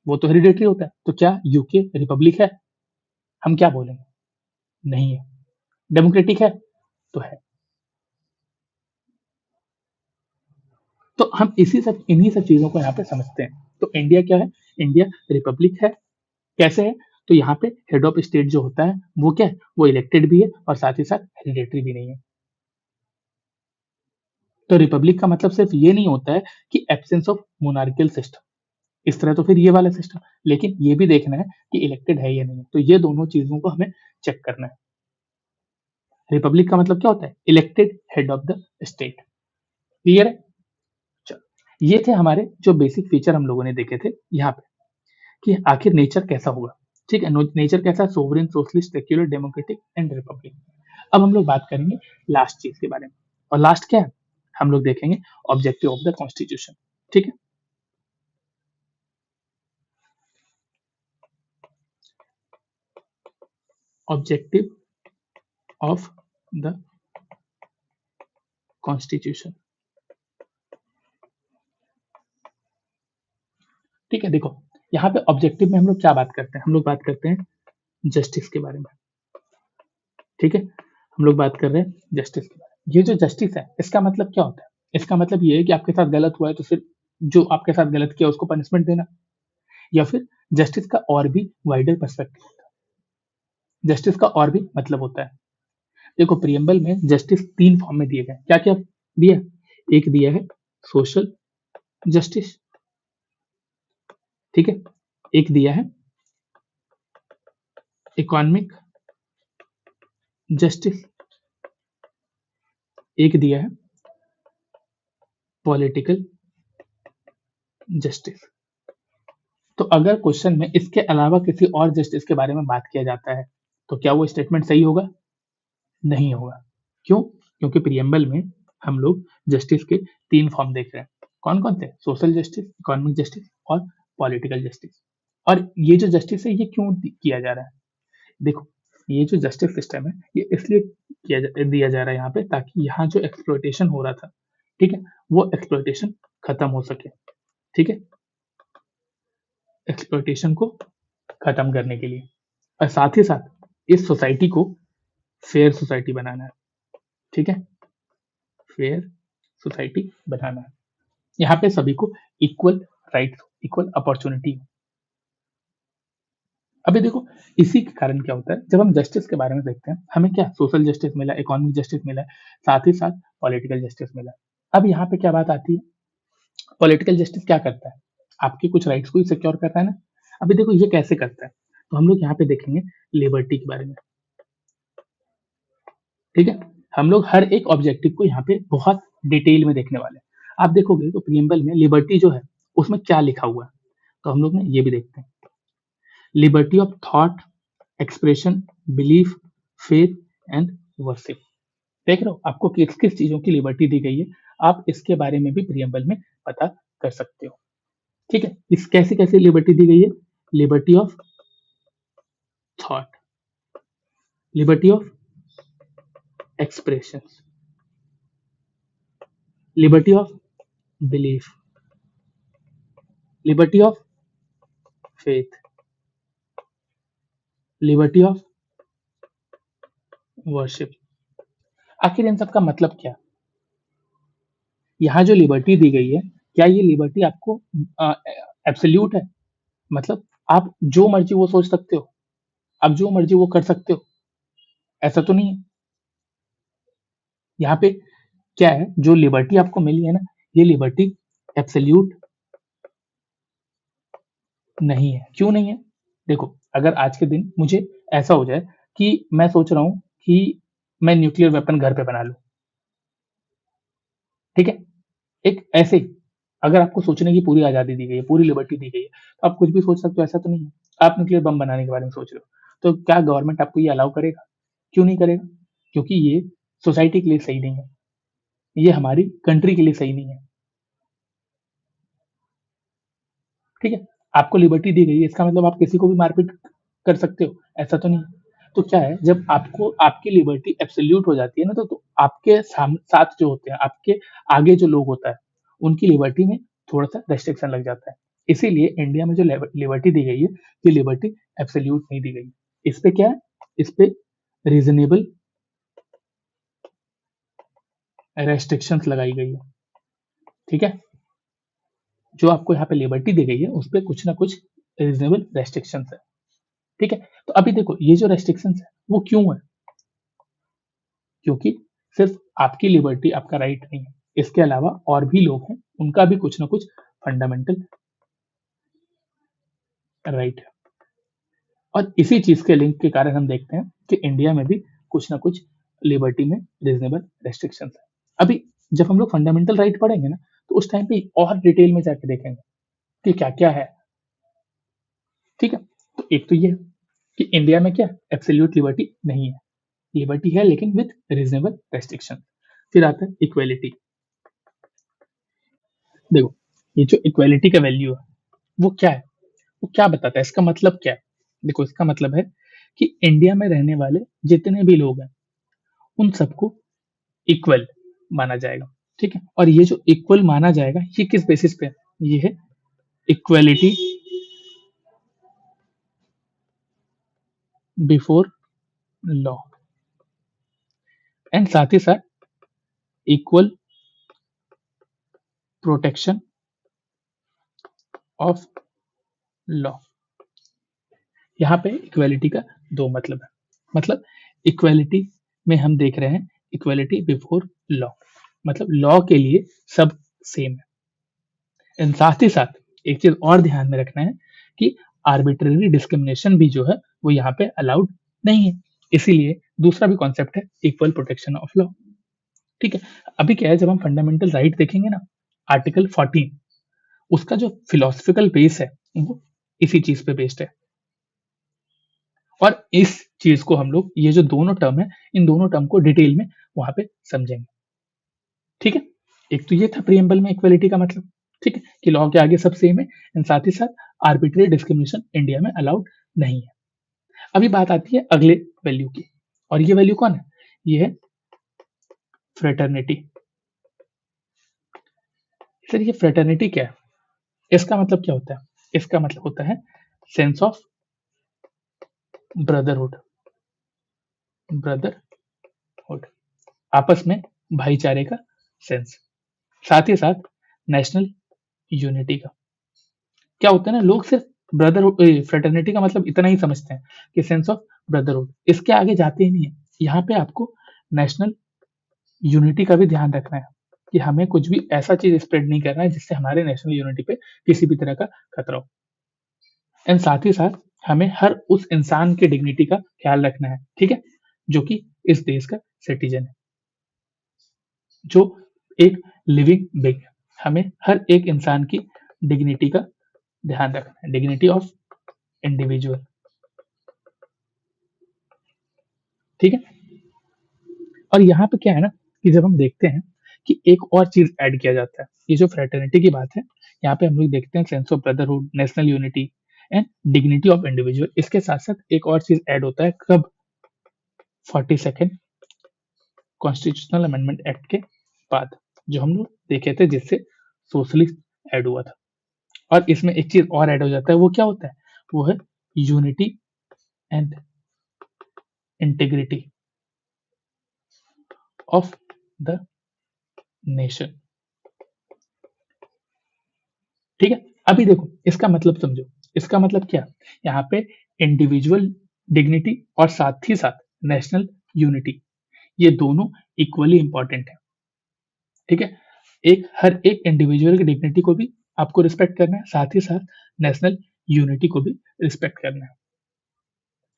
वो तो हेरिडेटरी होता है। तो क्या यूके रिपब्लिक है? हम क्या बोलेंगे? नहीं है। डेमोक्रेटिक है? तो है। तो हम इन्हीं सब चीजों को यहाँ पे समझते हैं। तो इंडिया क्या है? इंडिया रिपब्लिक है। कैसे है? तो यहाँ पे हेड ऑफ स्टेट जो होता है वो क्या है? वो इलेक्टेड भी है और साथ ही साथ हेरिडेटरी भी नहीं है। तो रिपब्लिक का मतलब सिर्फ ये नहीं होता है कि एब्सेंस ऑफ मोनार्कियल सिस्टम, इस तरह तो फिर ये वाला सिस्टम, लेकिन ये भी देखना है कि इलेक्टेड है या नहीं है। तो ये दोनों चीजों को हमें चेक करना है। रिपब्लिक का मतलब क्या होता है? Elected head of the state. Clear है? चलो, ये थे हमारे जो बेसिक फीचर हम लोगों ने देखे थे यहाँ पे, कि आखिर नेचर कैसा होगा। ठीक है, नेचर कैसा? Sovereign, socialist, secular, democratic and Republic. अब हम लोग बात करेंगे लास्ट चीज के बारे में। और लास्ट क्या है? हम लोग देखेंगे ऑब्जेक्टिव ऑफ द कॉन्स्टिट्यूशन। ठीक है, ऑब्जेक्टिव ऑफ द कॉन्स्टिट्यूशन। ठीक है, देखो यहाँ पे ऑब्जेक्टिव में हम लोग क्या बात करते हैं? हम लोग बात करते हैं जस्टिस के बारे में। ठीक है, हम लोग बात कर रहे हैं जस्टिस के बारे में। ये जो जस्टिस है इसका मतलब क्या होता है? इसका मतलब ये है कि आपके साथ गलत हुआ है तो फिर जो आपके साथ गलत किया उसको पनिशमेंट देना, या फिर जस्टिस का और भी वाइडर पर्सपेक्टिव होता है। जस्टिस का और भी मतलब होता है। देखो प्रियम्बल में जस्टिस 3 फॉर्म में दिए गए। क्या क्या दिया? एक दिया है सोशल जस्टिस। ठीक है, एक दिया है इकोनॉमिक जस्टिस, एक दिया है पॉलिटिकल जस्टिस। तो अगर क्वेश्चन में इसके अलावा किसी और जस्टिस के बारे में बात किया जाता है तो क्या वो स्टेटमेंट सही होगा? नहीं होगा। क्यों? क्योंकि प्रियम्बल में हम लोग जस्टिस के 3 फॉर्म देख रहे हैं। कौन कौन से? सोशल जस्टिस, इकोनॉमिक जस्टिस और पॉलिटिकल जस्टिस। और ये जो जस्टिस है ये क्यों किया जा रहा है? देखो, ये जो जस्टिस सिस्टम है ये इसलिए दिया जा रहा है यहाँ पे ताकि यहाँ जो एक्सप्लॉयटेशन हो रहा था, ठीक है, वो एक्सप्लॉयटेशन खत्म हो सके। ठीक है, एक्सप्लॉयटेशन को खत्म करने के लिए, और साथ ही साथ इस सोसाइटी को फेयर सोसाइटी बनाना है। ठीक है, फेयर सोसाइटी बनाना है। यहाँ पे सभी को इक्वल राइट्स, इक्वल अपॉर्चुनिटी। अभी देखो, इसी के कारण क्या होता है, जब हम जस्टिस के बारे में देखते हैं हमें क्या सोशल जस्टिस मिला, इकोनॉमिक जस्टिस मिला, साथ ही साथ पॉलिटिकल जस्टिस मिला। अब यहाँ पे क्या बात आती है? पॉलिटिकल जस्टिस क्या करता है? आपके कुछ राइट्स को सिक्योर करता है ना। अभी देखो ये कैसे करता है, तो हम लोग यहाँ पे देखेंगे लिबर्टी के बारे में। ठीक है, हम लोग हर एक ऑब्जेक्टिव को यहाँ पे बहुत डिटेल में देखने वाले हैं। आप देखोगे तो प्रियम्बल में लिबर्टी जो है उसमें क्या लिखा हुआ है, तो हम लोग ने ये भी देखते हैं। Liberty of thought, expression, belief, faith and worship. देख रहे हो आपको किस किस चीजों की लिबर्टी दी गई है, आप इसके बारे में भी प्रियम्बल में पता कर सकते हो। ठीक है, इस कैसे कैसे लिबर्टी दी गई है? Liberty of thought, liberty of expression, liberty of belief, liberty of faith, liberty of worship. आखिर इन सब का मतलब क्या? यहाँ जो लिबर्टी दी गई है, क्या ये लिबर्टी आपको एब्सोल्यूट है? मतलब आप जो मर्जी वो सोच सकते हो, आप जो मर्जी वो कर सकते हो, ऐसा तो नहीं है। यहाँ पे क्या है, जो लिबर्टी आपको मिली है ना, ये लिबर्टी एब्सोल्यूट नहीं है। क्यों नहीं है? देखो, अगर आज के दिन मुझे ऐसा हो जाए कि मैं सोच रहा हूँ कि मैं न्यूक्लियर वेपन घर पे बना लूँ, ठीक है? एक ऐसे ही अगर आपको सोचने की पूरी आज़ादी दी गई है, पूरी लिबर्टी दी गई है, तो आप कुछ भी सोच सकते हो, ऐसा तो नहीं है। आप न्यूक्लियर बम बनाने के बारे में सोच रहे हो, तो क्या गवर्नमेंट आपको ये अलाउ करेगा? क्यों नहीं करेगा? क्योंकि ये सोसाइटी के लिए सही नहीं है, ये हमारी कंट्री के लिए सही नहीं है। ठीक है, आपको लिबर्टी दी गई है, इसका मतलब आप किसी को भी मारपीट कर सकते हो, ऐसा तो नहीं है। तो क्या है, जब आपको आपकी लिबर्टी एब्सोल्यूट हो जाती है ना, तो आपके साथ जो होते हैं, आपके आगे जो लोग होता है, उनकी लिबर्टी में थोड़ा सा रेस्ट्रिक्शन लग जाता है। इसीलिए इंडिया में जो लिबर्टी दी गई है, ये लिबर्टी एब्सोल्यूट नहीं दी गई। इस पे क्या है, इस पे रीजनेबल रेस्ट्रिक्शंस लगाई गई है। ठीक है, जो आपको यहाँ पे लिबर्टी दी गई है उस पर कुछ ना कुछ रीजनेबल रेस्ट्रिक्शंस है। ठीक है, तो अभी देखो ये जो रेस्ट्रिक्शंस है वो क्यों है, क्योंकि सिर्फ आपकी लिबर्टी, आपका राइट नहीं है, इसके अलावा और भी लोग हैं, उनका भी कुछ ना कुछ फंडामेंटल राइट है। और इसी चीज के लिंक के कारण हम देखते हैं कि इंडिया में भी कुछ ना कुछ लिबर्टी में रीजनेबल रेस्ट्रिक्शंस है। अभी जब हम लोग फंडामेंटल राइट पढ़ेंगे ना, तो उस टाइम पे और डिटेल में जाके देखेंगे कि क्या क्या है। ठीक है, तो एक तो ये है कि इंडिया में क्या एब्सोल्यूट लिबर्टी नहीं है, लिबर्टी है लेकिन विद रीजनेबल रेस्ट्रिक्शन। फिर आता है इक्वेलिटी। देखो, ये जो इक्वेलिटी का वैल्यू है वो क्या है, वो क्या बताता है, इसका मतलब क्या है। देखो, इसका मतलब है कि इंडिया में रहने वाले जितने भी लोग हैं उन सबको इक्वल माना जाएगा। ठीक है, और ये जो इक्वल माना जाएगा ये किस बेसिस पे है? ये है इक्वेलिटी बिफोर लॉ, एंड साथ ही साथ इक्वल प्रोटेक्शन ऑफ लॉ। यहाँ पे इक्वेलिटी का दो मतलब है। मतलब इक्वेलिटी में हम देख रहे हैं इक्वेलिटी बिफोर लॉ, मतलब लॉ के लिए सब सेम है। एंड साथ ही साथ एक चीज और ध्यान में रखना है कि आर्बिट्रेरी डिस्क्रिमिनेशन भी जो है वो यहाँ पे अलाउड नहीं है। इसीलिए दूसरा भी कॉन्सेप्ट है इक्वल प्रोटेक्शन ऑफ लॉ। ठीक है, अभी क्या है, जब हम फंडामेंटल राइट देखेंगे ना, आर्टिकल 14, उसका जो फिलोसफिकल बेस है वो इसी चीज पे बेस्ड है। और इस चीज को हम लोग, ये जो दोनों टर्म है, इन दोनों टर्म को डिटेल में वहां पे समझेंगे। ठीक है, एक तो ये था प्रियम्बल में इक्वलिटी का मतलब, ठीक है, कि लॉ के आगे सब सेम है, एंड साथ ही साथ आर्बिट्रेरी डिस्क्रिमिनेशन इंडिया में अलाउड नहीं है। अभी बात आती है अगले वैल्यू की, और ये वैल्यू कौन है, ये है फ्रेटर्निटी। सर ये फ्रेटर्निटी क्या है, इसका मतलब क्या होता है, इसका मतलब होता है सेंस ऑफ ब्रदरहुड, ब्रदरहुड, आपस में भाईचारे का सेंस, साथ ही साथ नेशनल यूनिटी का। क्या होता है ना, लोग सिर्फ ब्रदरहुड, फ्रेटर्निटी का मतलब इतना ही समझते हैं कि सेंस ऑफ ब्रदरहुड, इसके आगे जाते ही नहीं है। यहाँ पे आपको नेशनल यूनिटी का भी ध्यान रखना है कि हमें कुछ भी ऐसा चीज स्प्रेड नहीं करना है जिससे हमारे नेशनल यूनिटी पे किसी भी तरह का खतरा हो। एंड साथ ही साथ हमें हर उस इंसान की डिग्निटी का ख्याल रखना है, ठीक है, जो कि इस देश का सिटीजन है, जो एक लिविंग बिंग है। हमें हर एक इंसान की डिग्निटी का ध्यान रखना है, डिग्निटी ऑफ इंडिविजुअल। ठीक है, और यहाँ पे क्या है ना, कि जब हम देखते हैं कि एक और चीज ऐड किया जाता है, ये जो फ्रेटर्निटी की बात है, यहाँ पे हम लोग देखते हैं sense of brotherhood, national unity and dignity of individual. इसके साथ साथ एक और चीज ऐड होता है कब, 42nd कॉन्स्टिट्यूशनल अमेंडमेंट एक्ट के बाद, जो हम लोग देखे थे, जिससे सोशलिस्ट ऐड हुआ था। और इसमें एक चीज और ऐड हो जाता है, वो क्या होता है, वो है unity and integrity of the nation. ठीक है, अभी देखो इसका मतलब समझो, इसका मतलब क्या, यहाँ पे इंडिविजुअल डिग्निटी और साथ ही साथ नेशनल यूनिटी, ये दोनों इक्वली इंपॉर्टेंट है। ठीक है, एक हर एक इंडिविजुअल की डिग्निटी को भी आपको रिस्पेक्ट करना है, साथ ही साथ नेशनल यूनिटी को भी रिस्पेक्ट करना है।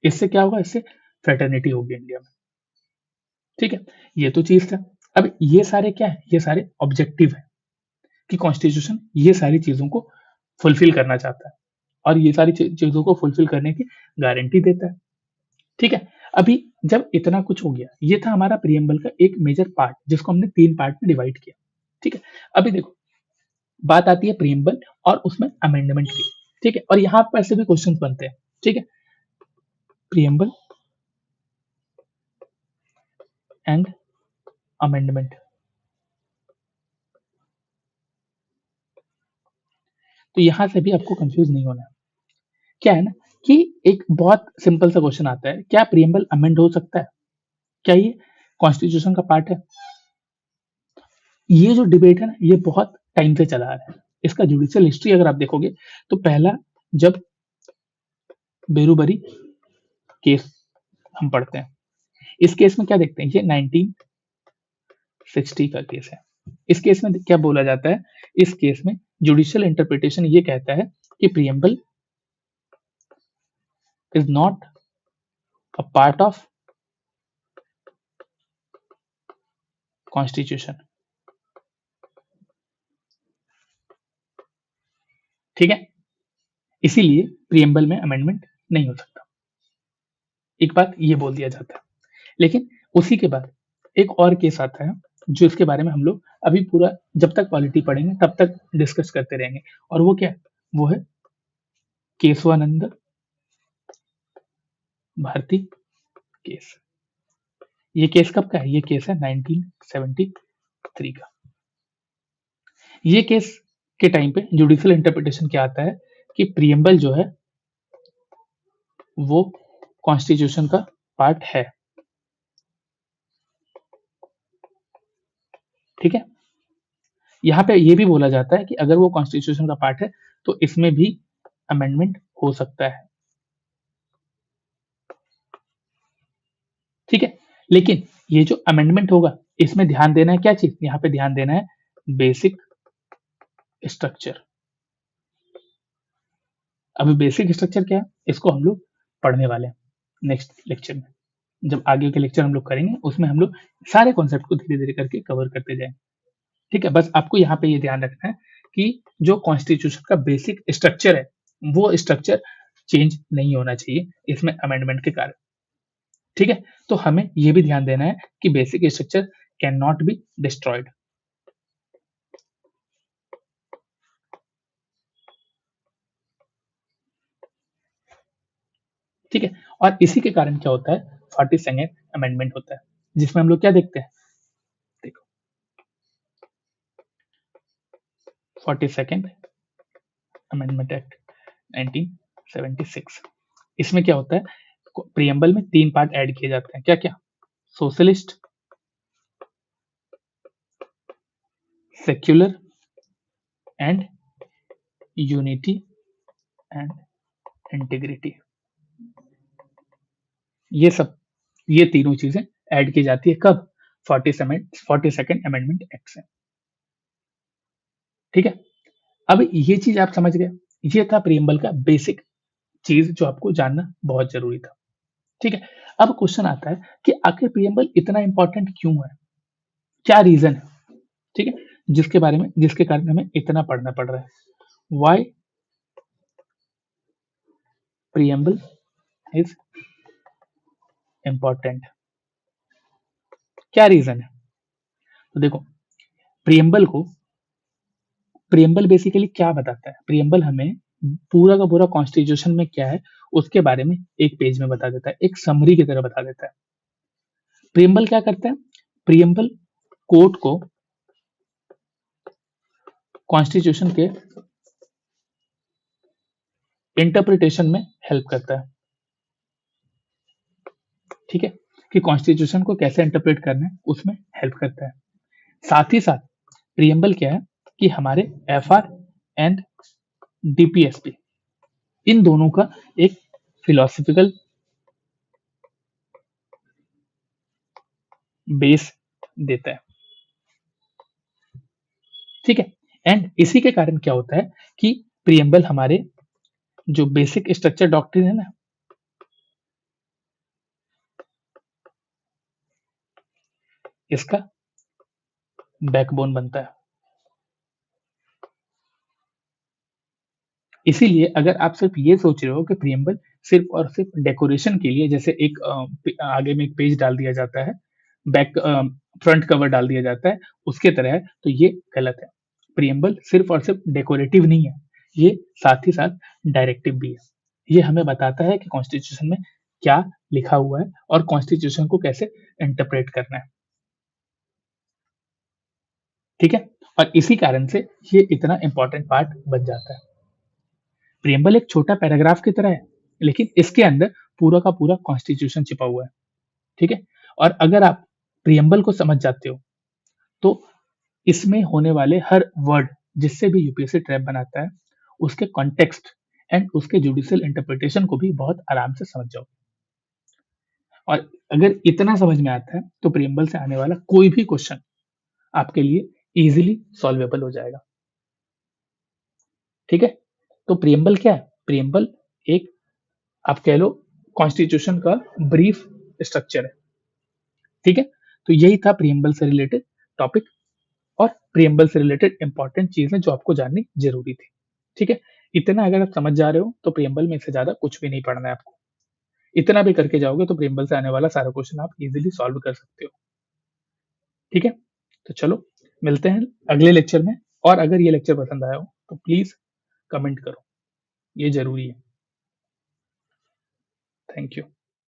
इससे क्या होगा, इससे फ्रेटर्निटी होगी इंडिया में। ठीक है, ये तो चीज था। अब ये सारे क्या है, ये सारे ऑब्जेक्टिव है कि कॉन्स्टिट्यूशन ये सारी चीजों को फुलफिल करना चाहता है, और ये सारी चीजों को फुलफिल करने की गारंटी देता है। ठीक है, अभी जब इतना कुछ हो गया, ये था हमारा प्रियम्बल का एक मेजर पार्ट, जिसको हमने 3 पार्ट में डिवाइड किया। ठीक है, अभी देखो बात आती है प्रियम्बल और उसमें अमेंडमेंट की। ठीक है, और यहाँ पर ऐसे भी क्वेश्चन बनते हैं। ठीक है, प्रियम्बल एंड अमेंडमेंट, तो यहाँ से भी आपको कंफ्यूज नहीं होना है। क्या है ना कि एक बहुत सिंपल सा क्वेश्चन आता है, क्या प्रीएम्बल अमेंड हो सकता है? क्या ये कॉन्स्टिट्यूशन का पार्ट है? ये जो डिबेट है ना, ये बहुत टाइम से चला आ रहा है। इसका जुडिशियल हिस्ट्री अगर आप देखोगे तो पहला जब बेरूबरी केस हम पढ़ते हैं, इस केस में क्या देखते हैं, ये 1960 का केस है। इस केस में क्या बोला जाता है, इस केस में जुडिशियल इंटरप्रिटेशन ये कहता है कि preamble is not a part of constitution. ठीक है, इसीलिए प्रीएम्बल में अमेंडमेंट नहीं हो सकता। एक बात ये बोल दिया जाता है। लेकिन उसी के बाद एक और केस आता है जो इसके बारे में हम लोग अभी पूरा जब तक पॉलिटी पढ़ेंगे तब तक डिस्कस करते रहेंगे, और वो क्या है, वो है केशवानंद भारती केस। ये केस कब का है, ये केस है 1973 का। ये केस के टाइम पे जुडिशियल इंटरप्रिटेशन क्या आता है कि प्रीएम्बल जो है वो कॉन्स्टिट्यूशन का पार्ट है। ठीक है, यहाँ पे ये भी बोला जाता है कि अगर वो कॉन्स्टिट्यूशन का पार्ट है तो इसमें भी अमेंडमेंट हो सकता है। ठीक है, लेकिन ये जो अमेंडमेंट होगा इसमें ध्यान देना है क्या चीज, यहाँ पे ध्यान देना है बेसिक स्ट्रक्चर। अभी बेसिक स्ट्रक्चर क्या है इसको हम लोग पढ़ने वाले हैं नेक्स्ट लेक्चर में। जब आगे के लेक्चर हम लोग करेंगे उसमें हम लोग सारे कॉन्सेप्ट को धीरे धीरे करके कवर करते जाएंगे। ठीक है, बस आपको यहाँ पे ये ध्यान रखना है कि जो कॉन्स्टिट्यूशन का बेसिक स्ट्रक्चर है वो स्ट्रक्चर चेंज नहीं होना चाहिए इसमें अमेंडमेंट के कारण। ठीक है, तो हमें ये भी ध्यान देना है कि basic structure can not be destroyed. ठीक है, और इसी के कारण क्या होता है, 42nd अमेंडमेंट होता है जिसमें हम लोग क्या देखते हैं, देखो 42nd अमेंडमेंट एक्ट 1976। इसमें क्या होता है, प्रीएम्बल में 3 पार्ट ऐड किए जाते हैं, क्या क्या, socialist, secular and unity and integrity. ये तीनों चीजें ऐड की जाती है कब, 42nd अमेंडमेंट एक्ट से। ठीक है, अब ये चीज आप समझ गए, ये था प्रीएम्बल का बेसिक चीज जो आपको जानना बहुत जरूरी था। ठीक है, अब क्वेश्चन आता है कि आखिर प्रीएम्बल इतना इंपॉर्टेंट क्यों है, क्या रीजन है। ठीक है, जिसके कारण हमें इतना पढ़ना पड़ रहा है। वाई प्रीएम्बल इज इंपॉर्टेंट, क्या रीजन है। तो देखो, प्रीएम्बल बेसिकली क्या बताता है, प्रीएम्बल हमें पूरा का पूरा कॉन्स्टिट्यूशन में क्या है उसके बारे में एक पेज में बता देता है, एक समरी की तरह बता देता है। प्रीएम्बल क्या करता है, प्रीएम्बल कोर्ट को कॉन्स्टिट्यूशन के इंटरप्रिटेशन में हेल्प करता है। ठीक है, कि कॉन्स्टिट्यूशन को कैसे इंटरप्रेट करना है उसमें हेल्प करता है। साथ ही साथ प्रीएम्बल क्या है कि हमारे एफआर एंड डीपीएसपी इन दोनों का एक फिलोसफिकल बेस देता है। ठीक है, एंड इसी के कारण क्या होता है कि प्रीएम्बल हमारे जो बेसिक स्ट्रक्चर डॉक्ट्रिन है ना, इसका बैकबोन बनता है। इसीलिए अगर आप सिर्फ ये सोच रहे हो कि प्रीएम्बल सिर्फ और सिर्फ डेकोरेशन के लिए, जैसे एक आगे में एक पेज डाल दिया जाता है, बैक फ्रंट कवर डाल दिया जाता है उसके तरह है, तो ये गलत है। प्रीएम्बल सिर्फ और सिर्फ डेकोरेटिव नहीं है, ये साथ ही साथ डायरेक्टिव भी है। ये हमें बताता है कि कॉन्स्टिट्यूशन में क्या लिखा हुआ है और कॉन्स्टिट्यूशन को कैसे इंटरप्रेट करना है। ठीक है, और इसी कारण से ये इतना इंपॉर्टेंट पार्ट बन जाता है। प्रियम्बल एक छोटा पैराग्राफ की तरह है, लेकिन इसके अंदर पूरा का पूरा कॉन्स्टिट्यूशन छिपा हुआ है, ठीक है? और अगर आप प्रियम्बल को समझ जाते हो, तो इसमें होने वाले हर वर्ड जिससे भी यूपीएससी ट्रैप बनाता है, उसके कॉन्टेक्स्ट एंड उसके जुडिशियल इंटरप्रिटेशन को भी बहुत आराम से समझ जाओगे। और अगर इतना समझ में आता है, तो प्रियम्बल से आने वाला कोई भी क्वेश्चन आपके लिए ईज़िली सॉल्वेबल हो जाएगा। ठीक है? तो प्रियम्बल क्या है? प्रियम्बल एक आप कह लो कॉन्स्टिट्यूशन का ब्रीफ स्ट्रक्चर है। ठीक है? तो यही था प्रियम्बल से रिलेटेड टॉपिक और प्रियम्बल से रिलेटेड इंपॉर्टेंट चीज़ें जो आपको जाननी ज़रूरी थी। ठीक है? इतना अगर आप समझ जा रहे हो, तो प्रियम्बल में इससे ज़्यादा कुछ भी नहीं पढ़ना है आपको। इतना भी करके जाओगे तो प्रियम्बल से आने वाला सारा क्वेश्चन आप ईज़िली सॉल्व कर सकते हो। ठीक है? तो चलो मिलते हैं अगले लेक्चर में और अगर ये लेक्चर पसंद आया हो, तो प्लीज़ कमेंट करो। ये ज़रूरी है। Thank you.